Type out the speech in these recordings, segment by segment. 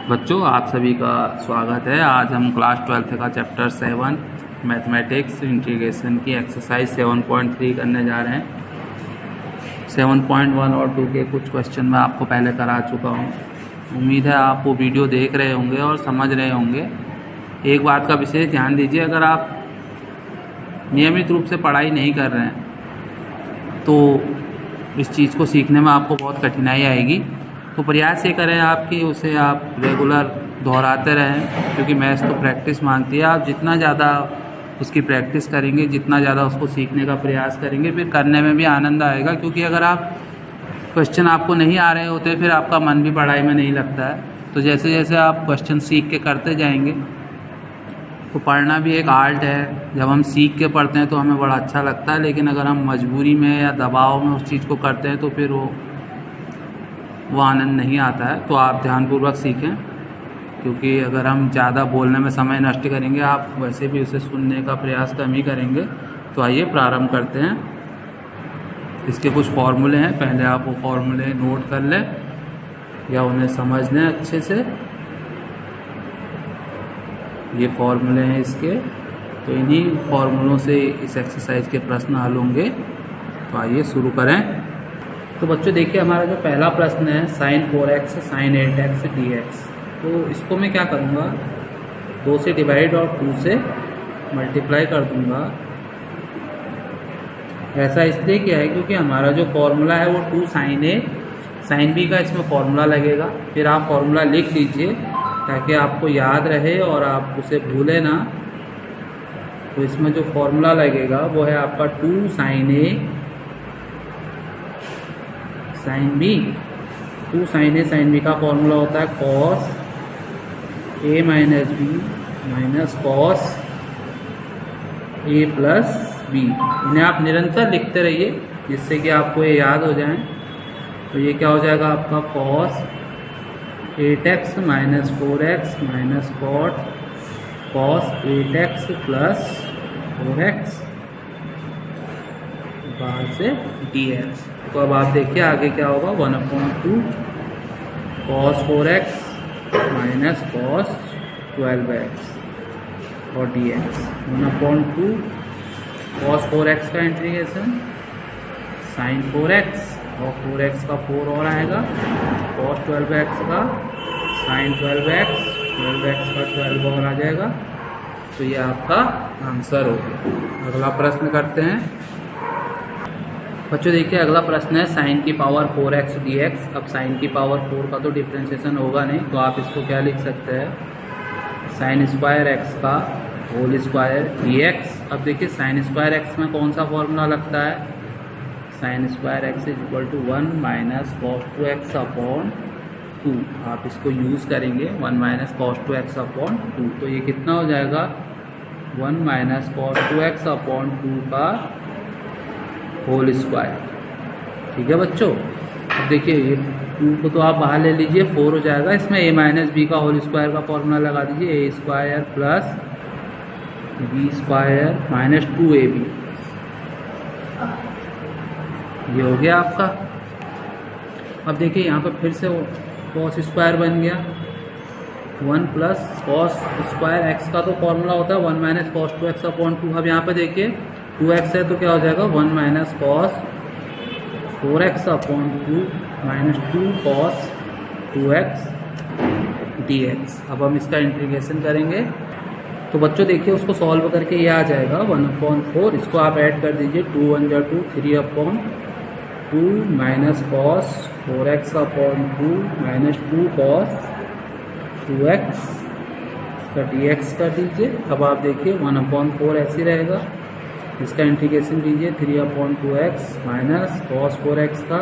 बच्चों, आप सभी का स्वागत है। आज हम क्लास 12th का चैप्टर 7 मैथमेटिक्स इंटीग्रेशन की एक्सरसाइज 7.3 करने जा रहे हैं। 7.1 और 2 के कुछ क्वेश्चन मैं आपको पहले करा चुका हूँ। उम्मीद है आप वो वीडियो देख रहे होंगे और समझ रहे होंगे। एक बात का विशेष ध्यान दीजिए, अगर आप नियमित रूप से पढ़ाई नहीं कर रहे हैं तो इस चीज़ को सीखने में आपको बहुत कठिनाई आएगी। तो प्रयास ये करें आप कि उसे आप रेगुलर दोहराते रहें, क्योंकि मैथ्स तो प्रैक्टिस मांगती है। आप जितना ज़्यादा उसकी प्रैक्टिस करेंगे, जितना ज़्यादा उसको सीखने का प्रयास करेंगे, फिर करने में भी आनंद आएगा। क्योंकि अगर आप क्वेश्चन आपको नहीं आ रहे होते, फिर आपका मन भी पढ़ाई में नहीं लगता है। तो जैसे जैसे आप क्वेश्चन सीख के करते जाएंगे, तो पढ़ना भी एक आर्ट है। जब हम सीख के पढ़ते हैं तो हमें बड़ा अच्छा लगता है, लेकिन अगर हम मजबूरी में या दबाव में उस चीज़ को करते हैं तो फिर वो आनंद नहीं आता है। तो आप ध्यानपूर्वक सीखें, क्योंकि अगर हम ज़्यादा बोलने में समय नष्ट करेंगे, आप वैसे भी उसे सुनने का प्रयास कम ही करेंगे। तो आइए प्रारंभ करते हैं। इसके कुछ फॉर्मूले हैं, पहले आप वो फॉर्मूले नोट कर लें या उन्हें समझ लें अच्छे से। ये फॉर्मूले हैं इसके, तो इन्हीं फॉर्मूलों से इस एक्सरसाइज के प्रश्न हल होंगे। तो आइए शुरू करें। तो बच्चों देखिए, हमारा जो पहला प्रश्न है sin 4x sin 8x dx, तो इसको मैं क्या करूँगा, 2 से डिवाइड और 2 से मल्टीप्लाई कर दूँगा। ऐसा इसलिए किया है क्योंकि हमारा जो फॉर्मूला है वो 2 sin a sin b का इसमें फॉर्मूला लगेगा। फिर आप फॉर्मूला लिख लीजिए ताकि आपको याद रहे और आप उसे भूलें ना। तो इसमें जो फॉर्मूला लगेगा वो है आपका 2 sin a sin b। 2 sin a sin b का फॉर्मूला होता है cos a minus B minus cos a plus b। इन्हें आप निरंतर लिखते रहिए जिससे कि आपको ये याद हो जाए। तो ये क्या हो जाएगा आपका cos 8x minus 4x minus cos 8x plus 4x बाहर से dx। तो अब आप देखिए आगे क्या होगा, 1/2 cos 4x minus cos 12x और dx। 1/2 cos 4x का इंटीग्रेशन sin 4x और 4x का 4 और आएगा, cos 12x का sin 12x, 12x का 12 और आ जाएगा। तो ये आपका आंसर होगा। अगला प्रश्न करते हैं। बच्चों देखिए, अगला प्रश्न है sin की पावर 4x dx। अब sin की पावर 4 का तो डिफ्रेंशिएशन होगा नहीं, तो आप इसको क्या लिख सकते हैं, sin स्क्वायर x का होल स्क्वायर dx। अब देखिए sin स्क्वायर x में कौन सा फॉर्मूला लगता है, sin square x is equal to 1 minus cos 2x upon 2। आप इसको यूज़ करेंगे 1 माइनस cos 2x अपॉन 2। तो ये कितना हो जाएगा, 1 माइनस cos 2x अपॉन 2 का होल स्क्वायर। ठीक है बच्चों। अब देखिए ये 2 को तो आप बाहर ले लीजिए, 4 हो जाएगा। इसमें a माइनस बी का होल स्क्वायर का फॉर्मूला लगा दीजिए, a square plus b square minus 2ab। ये हो गया आपका। अब देखिए यहाँ पर फिर से cos स्क्वायर बन गया, 1 प्लस cos स्क्वायर x का तो फॉर्मूला होता है 1 माइनस cos 2x अपॉन 2। अब यहाँ पे देखिए 2x है तो क्या हो जाएगा, 1 minus cos 4x upon 2 minus 2 cos 2x dx। अब हम इसका इंटीग्रेशन करेंगे। तो बच्चों देखिए उसको सॉल्व करके ये आ जाएगा 1/4। इसको आप ऐड कर दीजिए, 2 1 जा 2, 3/2 minus cos 4x upon 2 minus 2 cos 2x का dx कर दीजिए। अब आप देखिए 1/4 ऐसे रहेगा, इसका इंटीग्रेशन कीजिए 3/2x माइनस cos 4x का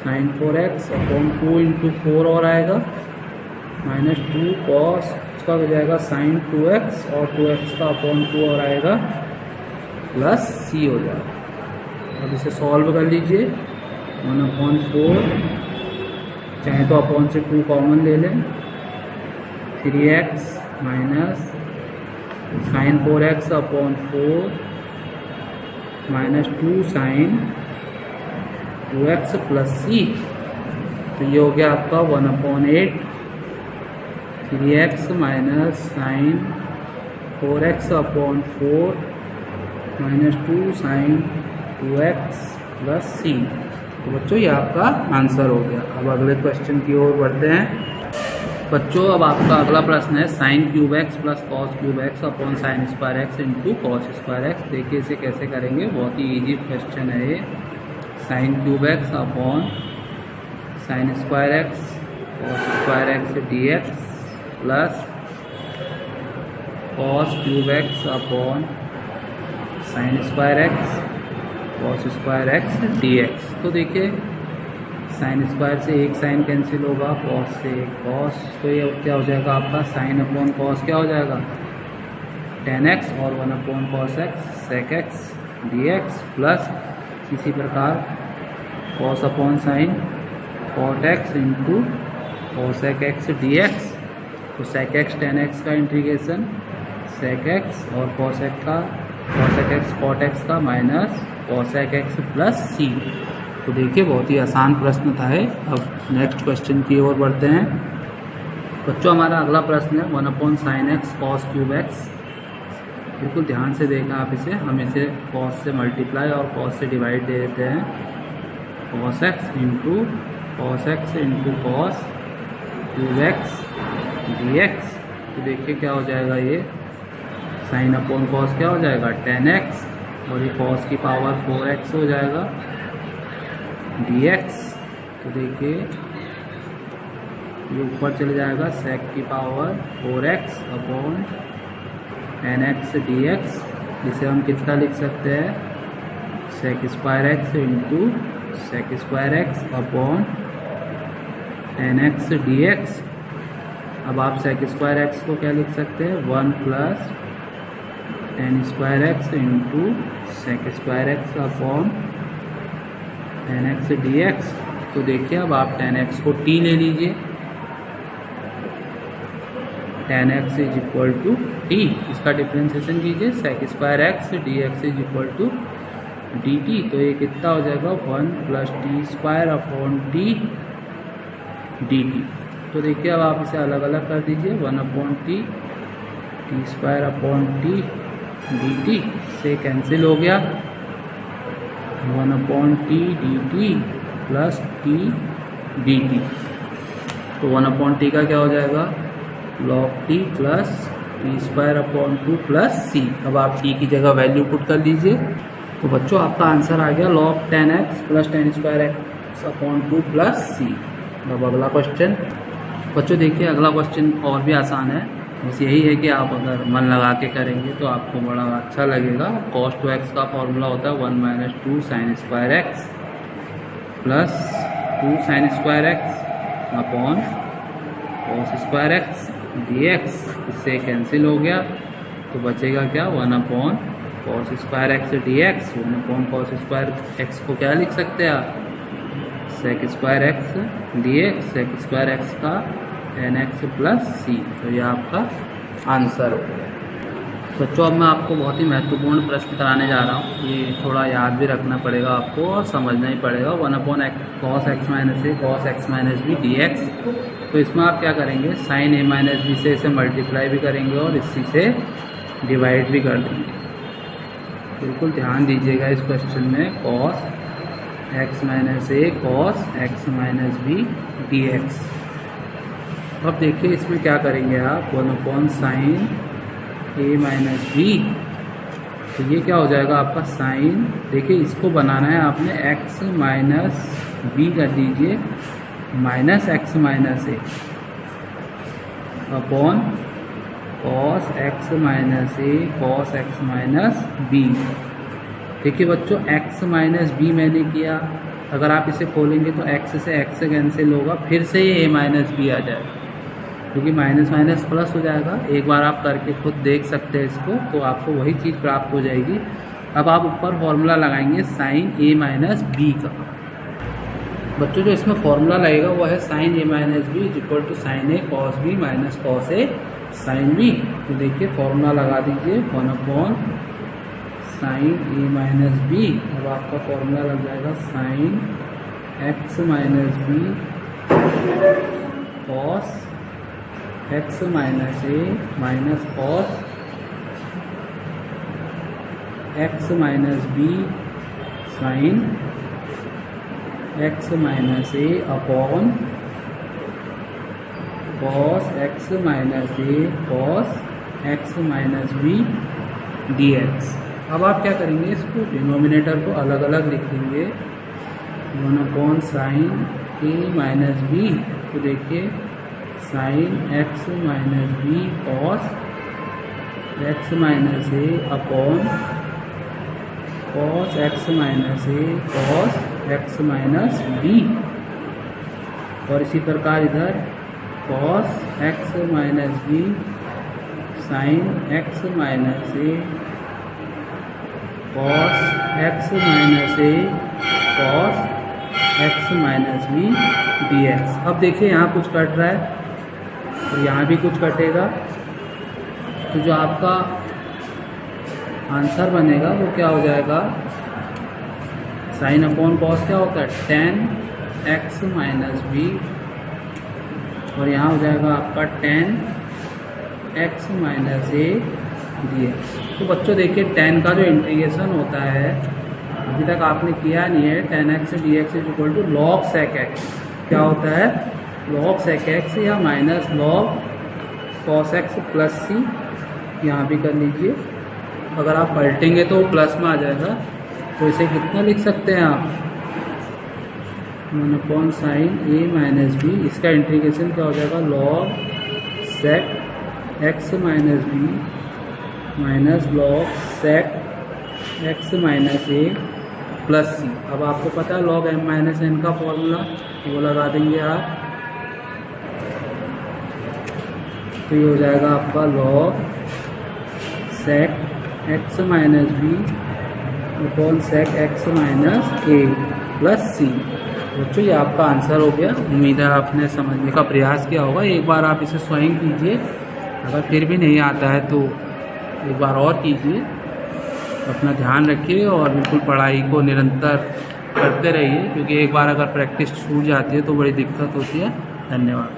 sin 4x अपॉन 2 इंटू 4 और आएगा माइनस 2 cos का हो जाएगा sin 2x और 2x का अपॉन 2 और आएगा प्लस c हो जाएगा। अब इसे सॉल्व कर लीजिए, 1/4 चाहे तो अपॉन से 2 कॉमन ले लें, 3x minus sin 4x upon 4 minus 2 sin 2x plus c। तो ये हो गया आपका 1/8 3x minus sine 4x upon 4 minus 2 sine 2x plus c। तो बच्चों ये आपका आंसर हो गया। अब अगले क्वेश्चन की ओर बढ़ते हैं। बच्चों अब आपका अगला प्रश्न है sine cube x plus cos cube x upon sine square x into cos square x. देखिए इसे कैसे करेंगे, बहुत ही इजी क्वेश्चन है ये। Sine cube x upon sine square x cos square x D x plus cos cube x upon sine square x cos square x D x. तो देखिए sine square से एक साइन कैंसिल होगा, cos से एक cos, तो ये क्या हो जाएगा आपका साइन अपॉन कॉस क्या हो जाएगा 10x और 1 upon cos x sec x D x plus इसी प्रकार cos upon sine cot x into cosec x D x. तो सेक एक्स 10x का इंटीग्रेशन सेक एक्स और कॉसेक का कॉसेक एक्स कॉट एक्स का minus cosec x plus c. तो देखिए बहुत ही आसान प्रश्न था है। अब नेक्स्ट क्वेश्चन की ओर बढ़ते हैं। बच्चों हमारा अगला प्रश्न है 1 upon sine x cos cube x. बिल्कुल ध्यान से देखना आप इसे, हम इसे कॉस से मल्टीप्लाई और कॉस से डिवाइड दे देते हैं। Cos x into cos x into cos cube x D x. तो देखिए क्या हो जाएगा, ये साइन अपॉन कॉस क्या हो जाएगा 10x और ये कॉस की पावर 4x हो जाएगा dx। तो देखिए ये ऊपर चले जाएगा सेक की power 4x upon 10x dx। जिसे हम कितना लिख सकते हैं sec square x into sec square x upon 10x dx। अब आप सेक स्क्वायर एक्स को क्या लिख सकते हैं 1 plus 10 square x into sec square x upon 10x dx। तो देखिए अब आप 10x को t ले लीजिए, 10x is equal to t, इसका डिफ्रेंसिएशन कीजिए sec square x dx is equal to dt। तो ये कितना हो जाएगा 1 plus T square upon T dt। तो देखिए अब आप इसे अलग अलग कर दीजिए 1 upon T square upon T dt से कैंसिल हो गया 1 upon T D T plus T D T. तो 1 अपॉन टी का क्या हो जाएगा log T plus T square upon 2 plus C. अब आप टी की जगह वैल्यू पुट कर लीजिए। तो बच्चों आपका आंसर आ गया log 10x plus 10 square x upon 2 plus C. अब अगला क्वेश्चन। बच्चों देखिए अगला क्वेश्चन और भी आसान है, बस यही है कि आप अगर मन लगा के करेंगे तो आपको बड़ा अच्छा लगेगा। cos 2x का फॉर्मूला होता है 1 minus 2 sine square x plus 2 sine square x upon cos square x D x. इससे कैंसिल हो गया तो बचेगा क्या 1 upon cos square x D x. 1 upon cos square x को क्या लिख सकते हैं आप sec square x D x, sec square x का nx प्लस सी। तो ये आपका आंसर हो गया। बच्चों अब मैं आपको बहुत ही महत्वपूर्ण प्रश्न कराने जा रहा हूँ, ये थोड़ा याद भी रखना पड़ेगा आपको और समझना ही पड़ेगा। 1 upon cos X minus A cos X minus B D x. तो इसमें आप क्या करेंगे साइन ए माइनस बी से इसे मल्टीप्लाई भी करेंगे और इसी से डिवाइड भी कर देंगे। बिल्कुल ध्यान दीजिएगा इस क्वेश्चन में cos X minus A cos X minus B D X. अब देखिए इसमें क्या करेंगे आप 1 upon sine A minus B. तो ये क्या हो जाएगा आपका साइन, देखिए इसको बनाना है आपने एक्स माइनस बी कर दीजिए minus x minus A upon cos X minus A cos X minus B. देखिए बच्चों एक्स माइनस बी मैंने किया, अगर आप इसे खोलेंगे तो एक्स से एक्स कैंसिल होगा, फिर से ये ए माइनस बी आ जाएगा क्योंकि माइनस माइनस प्लस हो जाएगा। एक बार आप करके खुद देख सकते हैं इसको, तो आपको वही चीज़ प्राप्त हो जाएगी। अब आप ऊपर फॉर्मूला लगाएंगे साइन ए माइनस बी का। बच्चों जो इसमें फॉर्मूला लगेगा वो है sine A minus B is equal to sine A cos B minus cos A sine B. तो देखिए फॉर्मूला लगा दीजिए 1 upon sine A minus B. अब आपका फॉर्मूला लग जाएगा sine X minus B cos X minus A minus cos X minus B sine X minus A upon cos X minus A cos X minus B D X. अब आप क्या करेंगे, इसको denominator को अलग अलग लिख लेंगे। 1 साइन ए माइनस बी, तो देखिए sine X minus B cos X minus A upon cos X minus A cos X minus B. और इसी प्रकार इधर cos X minus B sine X minus A cos X minus A cos X minus B D X. अब देखिए यहाँ कुछ cut रहा है और यहाँ भी कुछ कटेगा, तो जो आपका आंसर बनेगा वो क्या हो जाएगा, साइन अपॉन कॉस क्या होता है, tan एक्स माइनस बी, और यहाँ हो जाएगा आपका tan x minus A D x. तो बच्चों देखिए tan का जो इंटीग्रेशन होता है अभी तक आपने किया नहीं है, tan X D X is equal to log sec X. क्या होता है, लॉग सेक एक्स या minus log cos X plus C. यहाँ भी कर लीजिए, अगर आप पलटेंगे तो प्लस में आ जाएगा। तो इसे कितना लिख सकते हैं आप, 1 साइन ए माइनस बी, इसका इंटीग्रेशन क्या हो जाएगा, log sec X minus B minus log sec X minus A plus C. अब आपको पता है लॉग एम माइनस एन का फॉर्मूला, वो लगा देंगे आप, तो ये हो जाएगा आपका log sec X minus B upon sec X minus A plus C. बच्चों ये आपका आंसर हो गया। उम्मीद है आपने समझने का प्रयास किया होगा। एक बार आप इसे स्वयं कीजिए, अगर फिर भी नहीं आता है तो एक बार और कीजिए। अपना ध्यान रखिए और बिल्कुल पढ़ाई को निरंतर करते रहिए, क्योंकि एक बार अगर प्रैक्टिस छूट जाती है तो बड़ी दिक्कत होती है। धन्यवाद।